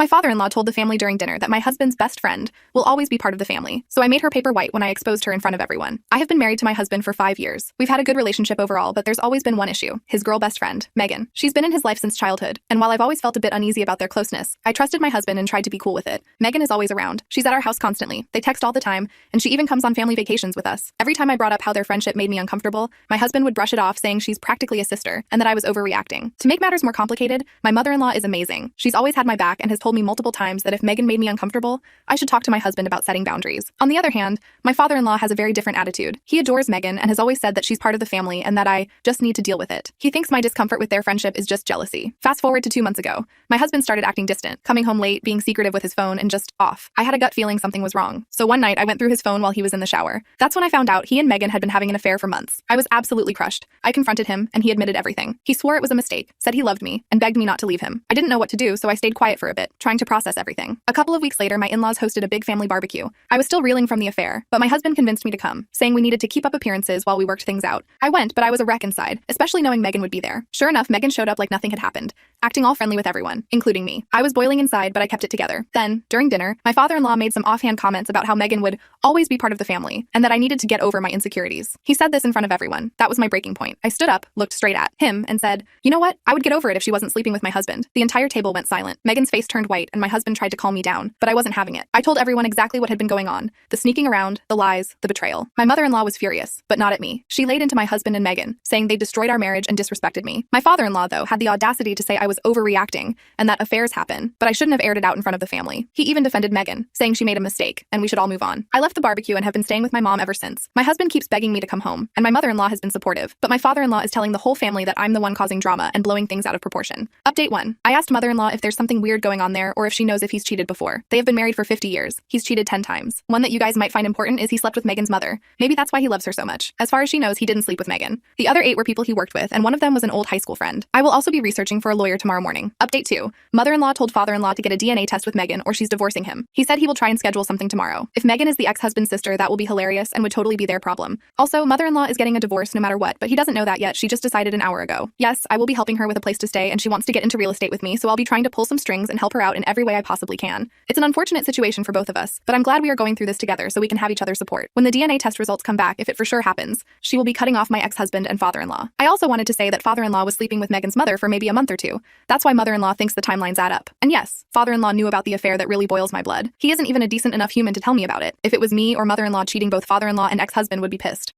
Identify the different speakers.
Speaker 1: My father-in-law told the family during dinner that my husband's best friend will always be part of the family, so I made her paper white when I exposed her in front of everyone. I have been married to my husband for 5 years. We've had a good relationship overall, but there's always been one issue: his girl best friend, Megan. She's been in his life since childhood, and while I've always felt a bit uneasy about their closeness, I trusted my husband and tried to be cool with it. Megan is always around. She's at our house constantly. They text all the time, and she even comes on family vacations with us. Every time I brought up how their friendship made me uncomfortable, my husband would brush it off, saying she's practically a sister and that I was overreacting. To make matters more complicated, my mother-in-law is amazing. She's always had my back and has told me multiple times that if Megan made me uncomfortable, I should talk to my husband about setting boundaries. On the other hand, my father-in-law has a very different attitude. He adores Megan and has always said that she's part of the family and that I just need to deal with it. He thinks my discomfort with their friendship is just jealousy. Fast forward to 2 months ago. My husband started acting distant, coming home late, being secretive with his phone, and just off. I had a gut feeling something was wrong. So one night I went through his phone while he was in the shower. That's when I found out he and Megan had been having an affair for months. I was absolutely crushed. I confronted him and he admitted everything. He swore it was a mistake, said he loved me, and begged me not to leave him. I didn't know what to do, so I stayed quiet for a bit, trying to process everything. A couple of weeks later, my in-laws hosted a big family barbecue. I was still reeling from the affair, but my husband convinced me to come, saying we needed to keep up appearances while we worked things out. I went, but I was a wreck inside, especially knowing Megan would be there. Sure enough, Megan showed up like nothing had happened, acting all friendly with everyone, including me. I was boiling inside, but I kept it together. Then, during dinner, my father-in-law made some offhand comments about how Megan would always be part of the family, and that I needed to get over my insecurities. He said this in front of everyone. That was my breaking point. I stood up, looked straight at him, and said, "You know what? I would get over it if she wasn't sleeping with my husband." The entire table went silent. Megan's face turned white, and my husband tried to calm me down, but I wasn't having it. I told everyone exactly what had been going on: the sneaking around, the lies, the betrayal. My mother-in-law was furious, but not at me. She laid into my husband and Megan, saying they destroyed our marriage and disrespected me. My father-in-law, though, had the audacity to say I was overreacting and that affairs happen, but I shouldn't have aired it out in front of the family. He even defended Megan, saying she made a mistake and we should all move on. I left the barbecue and have been staying with my mom ever since. My husband keeps begging me to come home, and my mother-in-law has been supportive, but my father-in-law is telling the whole family that I'm the one causing drama and blowing things out of proportion. Update 1. I asked mother-in-law if there's something weird going on there or if she knows if he's cheated before. They have been married for 50 years. He's cheated 10 times. One that you guys might find important is he slept with Megan's mother. Maybe that's why he loves her so much. As far as she knows, he didn't sleep with Megan. The other 8 were people he worked with, and one of them was an old high school friend. I will also be researching for a lawyer tomorrow morning. Update 2. Mother-in-law told father-in-law to get a DNA test with Megan or she's divorcing him. He said he will try and schedule something tomorrow. If Megan is the ex-husband's sister, that will be hilarious and would totally be their problem. Also, mother-in-law is getting a divorce no matter what, but he doesn't know that yet. She just decided an hour ago. Yes, I will be helping her with a place to stay, and she wants to get into real estate with me, so I'll be trying to pull some strings and help her out in every way I possibly can. It's an unfortunate situation for both of us, but I'm glad we are going through this together so we can have each other's support. When the DNA test results come back, if it for sure happens, she will be cutting off my ex-husband and father-in-law. I also wanted to say that father-in-law was sleeping with Megan's mother for maybe a month or 2. That's why mother-in-law thinks the timelines add up. And yes, father-in-law knew about the affair that really boils my blood. He isn't even a decent enough human to tell me about it. If it was me or mother-in-law cheating, both father-in-law and ex-husband would be pissed.